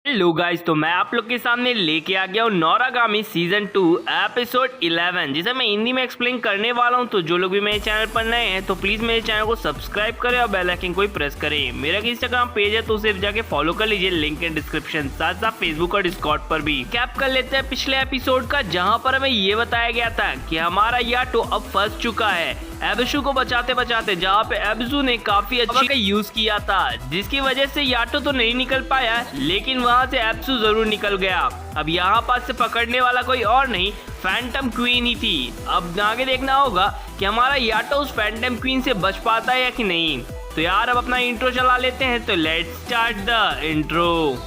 Hello guys, तो मैं आप लोग के सामने लेके आ गया हूँ नोरागामी सीजन 2 एपिसोड 11, जिसे मैं हिंदी में एक्सप्लेन करने वाला हूँ। तो जो लोग भी मेरे चैनल पर नए हैं तो प्लीज मेरे चैनल को सब्सक्राइब करें और बेल आइकन को प्रेस करें। मेरा इंस्टाग्राम पेज है तो उसे जाके फॉलो कर लीजिए, लिंक इन डिस्क्रिप्शन। साथ साथ फेसबुक और डिस्कॉर्ड पर भी। कैप कर लेते हैं पिछले एपिसोड का, जहाँ पर हमें ये बताया गया था कि हमारा याटो अब फंस चुका है एबिसु को बचाते बचाते, जहाँ पे एबिसु ने काफी अच्छी का यूज किया था, जिसकी वजह से याटो तो नहीं निकल पाया, लेकिन वहाँ से एबिसु जरूर निकल गया। अब यहाँ पास से पकड़ने वाला कोई और नहीं, फैंटम क्वीन ही थी। अब आगे देखना होगा कि हमारा याटो उस फैंटम क्वीन से बच पाता है या कि नहीं। तो यार अब अपना इंट्रो चला लेते हैं, तो let's start the intro.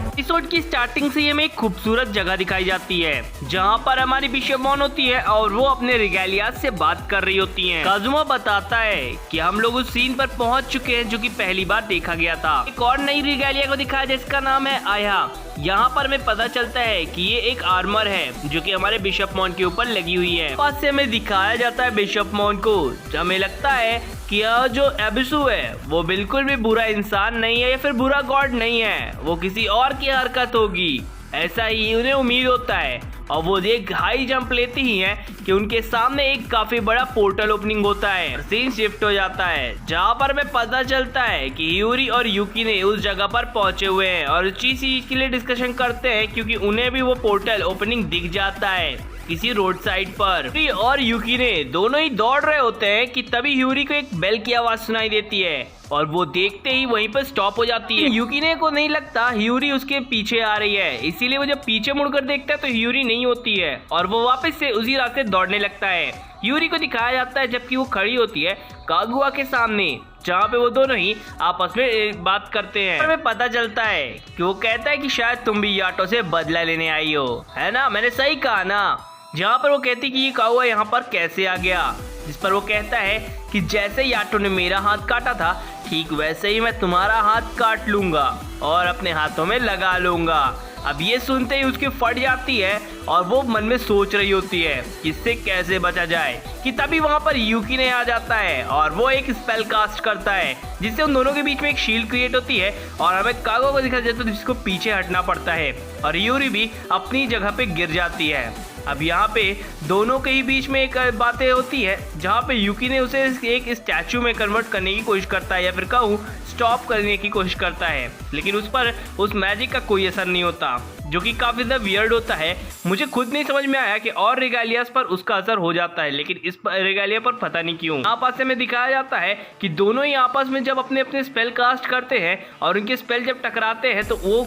Episode की स्टार्टिंग से हमें एक खूबसूरत जगह दिखाई जाती है, जहां पर हमारी बिशेमोन होती है और वो अपने रिगेलिया से बात कर रही होती हैं। काजुमा बताता है कि हम लोग उस सीन पर पहुंच चुके हैं जो कि पहली बार देखा गया था। एक और नई रिगेलिया को दिखाया जिसका नाम है आया। यहाँ पर हमें पता चलता है कि ये एक आर्मर है जो कि हमारे बिशपमोन के ऊपर लगी हुई है। पास से हमें दिखाया जाता है बिशपमोन को। हमें लगता है कि यह जो एबिसु है वो बिल्कुल भी बुरा इंसान नहीं है या फिर बुरा गॉड नहीं है, वो किसी और की हरकत होगी, ऐसा ही उन्हें उम्मीद होता है। और वो एक हाई जंप लेती ही हैं कि उनके सामने एक काफी बड़ा पोर्टल ओपनिंग होता है। सीन शिफ्ट हो जाता है, जहाँ पर हमें पता चलता है कि ह्यूरी और युकी ने उस जगह पर पहुंचे हुए हैं और इस चीज के लिए डिस्कशन करते हैं, क्योंकि उन्हें भी वो पोर्टल ओपनिंग दिख जाता है किसी रोड साइड पर। ह्यूरी और युकी ने दोनों ही दौड़ रहे होते हैं कि तभी ह्यूरी को एक बेल की आवाज सुनाई देती है और वो देखते ही वहीं पर स्टॉप हो जाती है। युकी ने को नहीं लगता ह्यूरी उसके पीछे आ रही है, इसीलिए वो जब पीछे मुड़कर देखता है तो ह्यूरी नहीं होती है और वो वापस से उसी रास्ते दौड़ने लगता है। ह्यूरी को दिखाया जाता है जबकि वो खड़ी होती है कागुआ के सामने, जहाँ पे वो दोनों ही आपस में बात करते हैं। हमें पता चलता है कि वो कहता है कि शायद तुम भी याटो से बदला लेने आई हो, है ना, मैंने सही कहा ना। जहाँ पर वो कहती कि ये कागुआ यहाँ पर कैसे आ गया, जिस पर वो कहता है कि जैसे याटो ने मेरा हाथ काटा था ठीक वैसे ही मैं तुम्हारा हाथ काट लूंगा और अपने हाथों में लगा लूंगा। अब ये सुनते ही उसकी फट जाती है और वो मन में सोच रही होती है कि इससे कैसे बचा जाए, कि तभी वहां पर युकी ने आ जाता है और वो एक स्पेल कास्ट करता है, जिससे उन दोनों के बीच में एक शील्ड क्रिएट होती है और हमें कागो को दिखा जाता है जिसको पीछे हटना पड़ता है और ह्यूरी भी अपनी जगह पे गिर जाती है। अब यहाँ पे दोनों के ही बीच में एक बातें होती है, जहाँ पे युकी ने उसे एक स्टैचू में कन्वर्ट करने की कोशिश करता है या फिर कहूँ स्टॉप करने की कोशिश करता है, लेकिन उस पर उस मैजिक का कोई असर नहीं होता, जो कि काफी ज्यादा वियर्ड होता है। मुझे खुद नहीं समझ में आया कि और रिगेलियास पर उसका असर हो जाता है, लेकिन इस रिगेलिया पर पता नहीं क्यों। आपस में दिखाया जाता है कि दोनों ही आपस में जब अपने अपने स्पेल कास्ट करते हैं और उनके स्पेल जब टकराते हैं तो वो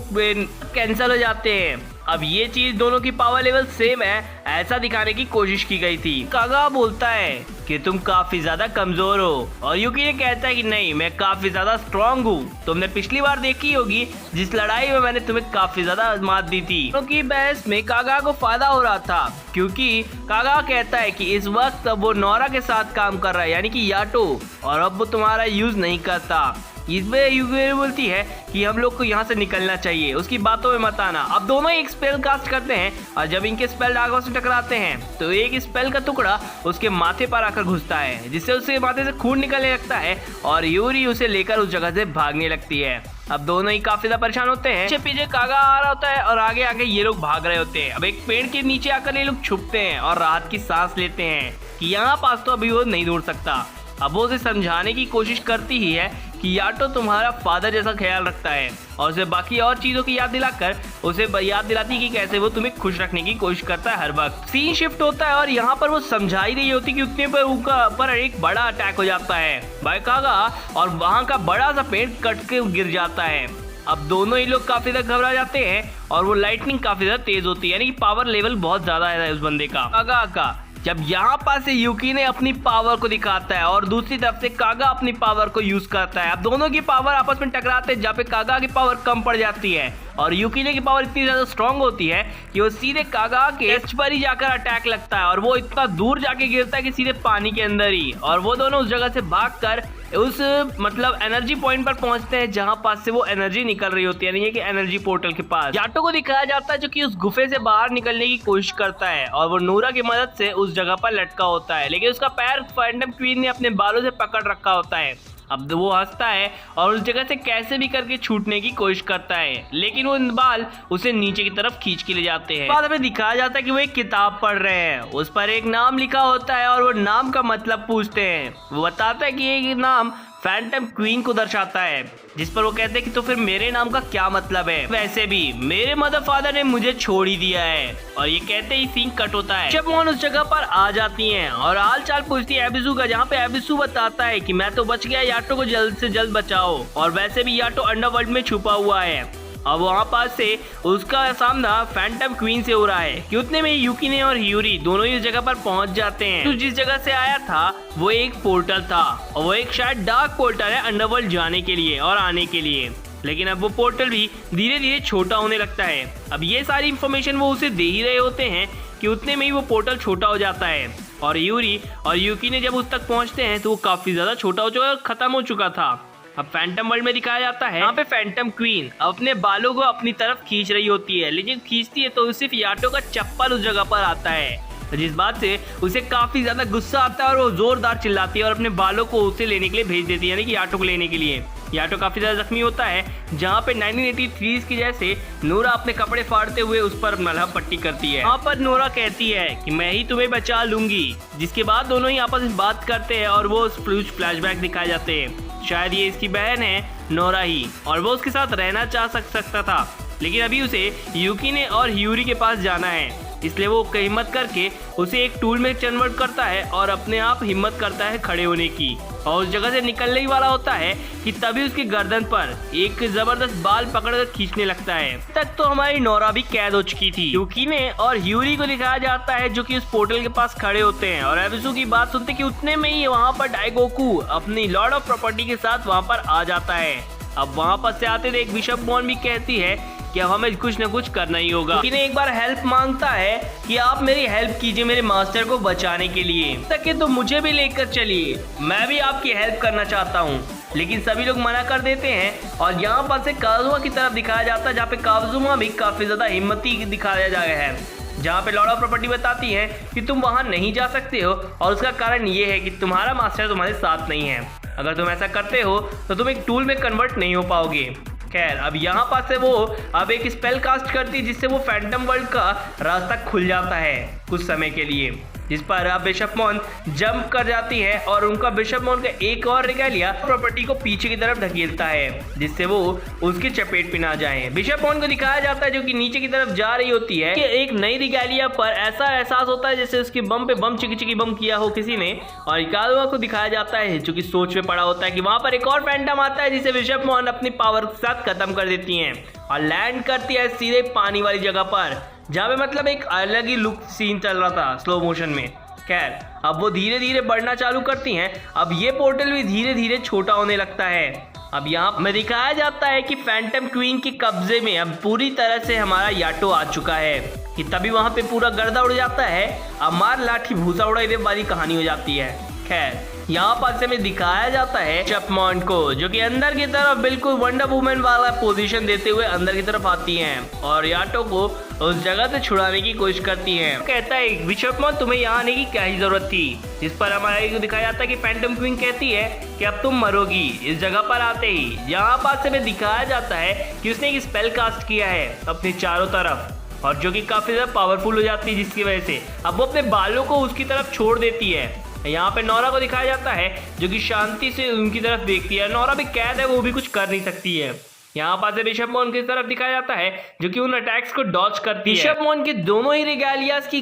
कैंसिल हो जाते हैं। अब ये चीज दोनों की पावर लेवल सेम है ऐसा दिखाने की कोशिश की गई थी। कागा बोलता है कि तुम काफी ज्यादा कमजोर हो और युकी ने कहता है कि नहीं, मैं काफी ज्यादा स्ट्रांग हूँ। तुमने पिछली बार देखी होगी जिस लड़ाई में मैंने तुम्हें काफी ज्यादा मात दी थी, क्योंकि बहस में कागा को फायदा हो रहा था, क्योंकि कागा कहता है कि इस वक्त अब वो नोरा के साथ काम कर रहा है, यानी कि याटो, और अब वो तुम्हारा यूज नहीं करता। इसमें युकी बोलती है कि हम लोग को यहाँ से निकलना चाहिए, उसकी बातों में मत आना। अब दोनों एक स्पेल कास्ट करते हैं और जब इनके स्पेल डागों से टकराते हैं तो एक स्पेल का टुकड़ा उसके माथे पर आकर घुसता है, जिससे उसके माथे से खून निकलने लगता है और ह्यूरी उसे लेकर उस जगह से भागने लगती है। अब दोनों ही काफी ज्यादा परेशान होते हैं। पीछे पीछे कागा आ रहा होता है और आगे आगे ये लोग भाग रहे होते हैं। अब एक पेड़ के नीचे आकर ये लोग छुपते हैं और राहत की सांस लेते हैं कि यहाँ पास तो अभी वो नहीं दूर सकता। अब वो उसे समझाने की कोशिश करती ही है कि याटो तुम्हारा फादर जैसा ख्याल रखता है और उसे बाकी और चीजों की याद दिलाकर उसे याद दिलाती कि कैसे वो तुम्हें खुश रखने की कोशिश करता है हर वक्त। सीन शिफ्ट होता है और यहाँ पर वो समझा ही रही होती कि उतने पर एक बड़ा अटैक हो जाता है बाय कागा और वहाँ का बड़ा सा पेड़ कट के गिर जाता है। अब दोनों ही लोग काफी ज्यादा घबरा जाते हैं और वो लाइटनिंग काफी ज्यादा तेज होती है, यानी कि पावर लेवल बहुत ज्यादा है उस बंदे का कागा का। जब यहाँ पास से युकी ने अपनी पावर को दिखाता है और दूसरी तरफ से कागा अपनी पावर को यूज करता है। अब दोनों की पावर आपस में टकराते हैं, जहाँ पे कागा की पावर कम पड़ जाती है और युकी ने की पावर इतनी ज्यादा स्ट्रांग होती है कि वो सीधे कागा के चेस्ट पर ही जाकर अटैक लगता है और वो इतना दूर जाके गिरता है कि सीधे पानी के अंदर ही, और वो दोनों उस जगह से भागकर उस मतलब एनर्जी पॉइंट पर पहुंचते हैं जहां पास से वो एनर्जी निकल रही होती है, यानी कि एनर्जी पोर्टल के पास याटो को दिखाया जाता है जो कि उस गुफे से बाहर निकलने की कोशिश करता है और वो नोरा की मदद से उस जगह पर लटका होता है, लेकिन उसका पैर फैंटम क्वीन ने अपने बालों से पकड़ रखा होता है। अब वो हंसता है और उस जगह से कैसे भी करके छूटने की कोशिश करता है, लेकिन वो बाल उसे नीचे की तरफ खींच के ले जाते हैं। बाद हमें दिखाया जाता है कि वो एक किताब पढ़ रहे हैं, उस पर एक नाम लिखा होता है और वो नाम का मतलब पूछते हैं। वो बताता है कि ये नाम फैंटम क्वीन को दर्शाता है, जिस पर वो कहते हैं कि तो फिर मेरे नाम का क्या मतलब है, वैसे भी मेरे मदर फादर ने मुझे छोड़ ही दिया है। और ये कहते ही सीन कट होता है। बिशपमॉन उस जगह पर आ जाती हैं और हाल चाल पूछती है एबिसू का, जहाँ पे एबिसू बताता है कि मैं तो बच गया, याटो को जल्द से जल्द बचाओ, और वैसे भी याटो अंडरवर्ल्ड में छुपा हुआ है। अब वहाँ पास से उसका सामना फैंटम क्वीन से हो रहा है कि उतने में यूकीने और ह्यूरी दोनों ही उस जगह पर पहुंच जाते हैं। तो जिस जगह से आया था वो एक पोर्टल था और वो एक शायद डार्क पोर्टल है अंडरवर्ल्ड जाने के लिए और आने के लिए, लेकिन अब वो पोर्टल भी धीरे धीरे छोटा होने लगता है। अब ये सारी इन्फॉर्मेशन वो उसे दे ही रहे होते हैं कि उतने में ही वो पोर्टल छोटा हो जाता है और ह्यूरी और यूकीने जब उस तक पहुंचते हैं तो वो काफी ज्यादा छोटा हो चुका और खत्म हो चुका था। अब फैंटम वर्ल्ड में दिखाया जाता है यहाँ पे फैंटम क्वीन अपने बालों को अपनी तरफ खींच रही होती है, लेकिन खींचती है तो सिर्फ याटो का चप्पल उस जगह पर आता है, जिस बात से उसे काफी ज्यादा गुस्सा आता है और वो जोरदार चिल्लाती है और अपने बालों को उसे लेने के लिए भेज देती है, यानी कि याटो को लेने के लिए। याटो काफी ज्यादा जख्मी होता है, जहाँ पे 1983 की जैसे नोरा अपने कपड़े फाड़ते हुए उस पर मलहम पट्टी करती है। वहाँ पर नोरा कहती है कि मैं ही तुम्हें बचा लूंगी, जिसके बाद दोनों ही आपस में बात करते हैं और वो फ्लैशबैक दिखाए जाते हैं। शायद ये इसकी बहन है नोरा ही और वो उसके साथ रहना चाह सकता था, लेकिन अभी उसे यूकीने और ह्यूरी के पास जाना है, इसलिए वो हिम्मत करके उसे एक टूल में कन्वर्ट करता है और अपने आप हिम्मत करता है खड़े होने की और उस जगह से निकलने ही वाला होता है कि तभी उसकी गर्दन पर एक जबरदस्त बाल पकड़कर खींचने लगता है। तक तो हमारी नोरा भी कैद हो चुकी थी। यूकीने और ह्यूरी को दिखाया जाता है जो कि उस पोर्टल के पास खड़े होते हैं और एबिसू की बात सुनते कि उतने में ही वहाँ पर डाइगोकू अपनी लॉर्ड ऑफ प्रॉपर्टी के साथ वहाँ पर आ जाता है। अब वहाँ पर से आते देख बिशपमॉन भी कहती है कि अब हमें कुछ न कुछ करना ही होगा। यूकीने एक बार हेल्प मांगता है कि आप मेरी हेल्प कीजिए मेरे मास्टर को बचाने के लिए, तक तो मुझे भी लेकर चलिए, मैं भी आपकी हेल्प करना चाहता हूँ, लेकिन सभी लोग मना कर देते हैं। और यहाँ पर से काजुमा की तरफ दिखाया जाता है, जहाँ पे काजुमा भी काफी ज्यादा हिम्मती दिखाया गया है, जहाँ पे लॉर्ड ऑफ प्रॉपर्टी बताती है कि तुम वहाँ नहीं जा सकते हो और उसका कारण ये है कि तुम्हारा मास्टर तुम्हारे साथ नहीं है। अगर तुम ऐसा करते हो तो तुम एक टूल में कन्वर्ट नहीं हो पाओगे। खैर, अब यहाँ पास से वो अब एक स्पेल कास्ट करती है जिससे वो फैंटम वर्ल्ड का रास्ता खुल जाता है कुछ समय के लिए, जिस पर अब बिशपमॉन जंप कर जाती है और उनका बिशपमॉन का एक और रिगैलिया प्रॉपर्टी को पीछे की तरफ धकेलता है, जिससे वो उसके चपेट पे ना जाए। बिशपमॉन को दिखाया जाता है जो कि नीचे की तरफ जा रही होती है कि एक नई रिगैलिया पर ऐसा एहसास होता है जैसे उसके बम पे बम चिकी बम किया हो किसी ने। और काजुमा को दिखाया जाता है जो कि सोच में पड़ा होता है कि वहां पर एक और फैंटम आता है जिसे बिशपमॉन अपनी पावर के साथ खत्म कर देती है और लैंड करती है सीधे पानी वाली जगह पर, जहाँ पे मतलब एक अलग ही लुक सीन चल रहा था स्लो मोशन में। खैर, अब वो धीरे धीरे बढ़ना चालू करती हैं। अब ये पोर्टल भी धीरे धीरे छोटा होने लगता है। अब यहाँ में दिखाया जाता है कि फैंटम क्वीन के कब्जे में अब पूरी तरह से हमारा याटो आ चुका है कि तभी वहाँ पे पूरा गर्दा उड़ जाता है, अब मार लाठी भूसा उड़ाई दे वाली कहानी हो जाती है। खैर, यहाँ पर से में दिखाया जाता है बिशपमॉन को जो कि अंदर की तरफ बिल्कुल वंडर वुमन वाला पोजीशन देते हुए अंदर की तरफ आती हैं और याटो को उस जगह से छुड़ाने की कोशिश करती हैं। कहता है बिशपमॉन तुम्हें यहाँ आने की क्या ही जरूरत थी, जिस पर हमारा दिखाया जाता है कि फैंटम क्वीन कहती है कि अब तुम मरोगी इस जगह पर आते ही। यहाँ पास से में दिखाया जाता है कि उसने एक स्पेल कास्ट किया है अपने चारों तरफ और जो कि काफी ज्यादा पावरफुल हो जाती है, जिसकी वजह से अब वो अपने बालों को उसकी तरफ छोड़ देती है। यहाँ पे नोरा को दिखाया जाता है जो कि शांति से उनकी तरफ देखती है। नोरा भी कैद है, वो भी कुछ कर नहीं सकती है। यहाँ पास बिशपमॉन की तरफ दिखाया जाता है जो कि उन अटैक्स को डॉज करती है। बिशपमॉन के दोनों ही रिगैलियास की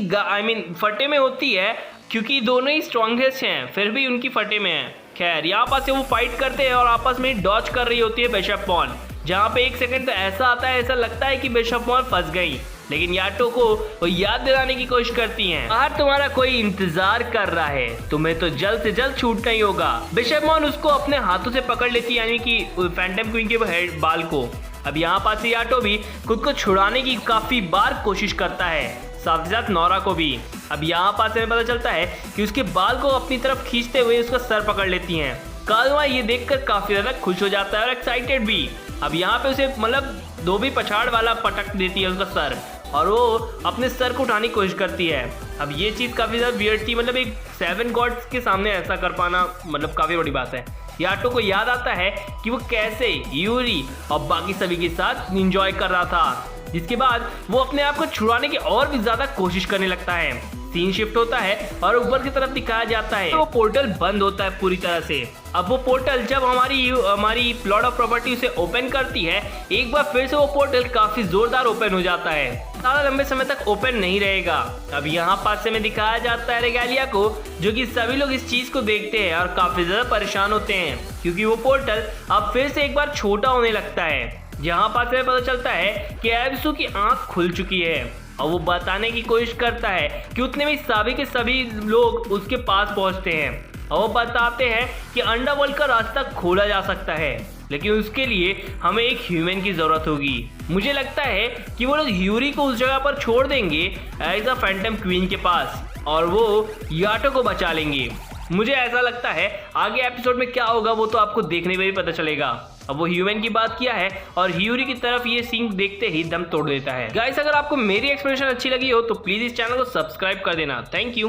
फटे में होती है क्योंकि दोनों ही स्ट्रॉन्गेस्ट हैं, फिर भी उनकी फटे में है। खैर, यहाँ पास से वो फाइट करते हैं और आपस में डॉज कर रही होती है बिशपमॉन, जहाँ पे एक सेकंड तो ऐसा आता है, ऐसा लगता है कि बिशपमॉन फंस गई, लेकिन याटो को वो याद दिलाने की कोशिश करती हैं, बाहर तुम्हारा कोई इंतजार कर रहा है, तुम्हें तो जल्द से जल्द छूटना ही होगा। बिशपमॉन उसको अपने हाथों से पकड़ लेती है, यानी कि फैंटम क्वीन के हेड बाल को। अब यहाँ पास याटो भी खुद को छुड़ाने की काफी बार कोशिश करता है, साथ ही साथ नोरा को भी। अब यहाँ पास हमें पता चलता है कि उसके बाल को अपनी तरफ खींचते हुए उसका सर पकड़ लेती हैं काजुमा ये देखकर काफी ज्यादा खुश हो जाता है और एक्साइटेड भी। अब यहाँ पे उसे मतलब धोबी पछाड़ वाला पटक देती है उसका सर, और वो अपने सर को उठाने की कोशिश करती है। अब ये चीज़ काफ़ी ज़्यादा वियर्ड थी, मतलब एक 7 गॉड्स के सामने ऐसा कर पाना मतलब काफ़ी बड़ी बात है। याटो को याद आता है कि वो कैसे यूरी और बाकी सभी के साथ एंजॉय कर रहा था, जिसके बाद वो अपने आप को छुड़ाने की और भी ज़्यादा कोशिश करने लगता है। सीन शिफ्ट होता है और ऊपर की तरफ दिखाया जाता है तो वो पोर्टल बंद होता है पूरी तरह से। अब वो पोर्टल जब हमारी प्लॉट ऑफ प्रॉपर्टी उसे ओपन करती है, एक बार फिर से वो पोर्टल काफी जोरदार ओपन हो जाता है, ज्यादा लंबे समय तक ओपन नहीं रहेगा। अब यहाँ पास में दिखाया जाता है रेगालिया को, जो कि सभी लोग इस चीज को देखते हैं और काफी ज्यादा परेशान होते हैं, क्योंकि वो पोर्टल अब फिर से एक बार छोटा होने लगता है। जहाँ पास में पता चलता है कि एबिसु की आंख खुल चुकी है और वो बताने की कोशिश करता है कि उतने में सभी के सभी लोग उसके पास पहुंचते हैं और वो बताते हैं कि अंडरवर्ल्ड का रास्ता खोला जा सकता है, लेकिन उसके लिए हमें एक ह्यूमन की जरूरत होगी। मुझे लगता है कि वो लोग यूरी को उस जगह पर छोड़ देंगे एज अ फैंटम क्वीन के पास, और वो याटो को बचा लेंगे। मुझे ऐसा लगता है आगे एपिसोड में क्या होगा वो तो आपको देखने में भी पता चलेगा। अब वो ह्यूमन की बात किया है और ह्यूरी की तरफ ये सीन देखते ही दम तोड़ देता है। गाइस, अगर आपको मेरी एक्सप्लेनेशन अच्छी लगी हो तो प्लीज इस चैनल को सब्सक्राइब कर देना। Thank you.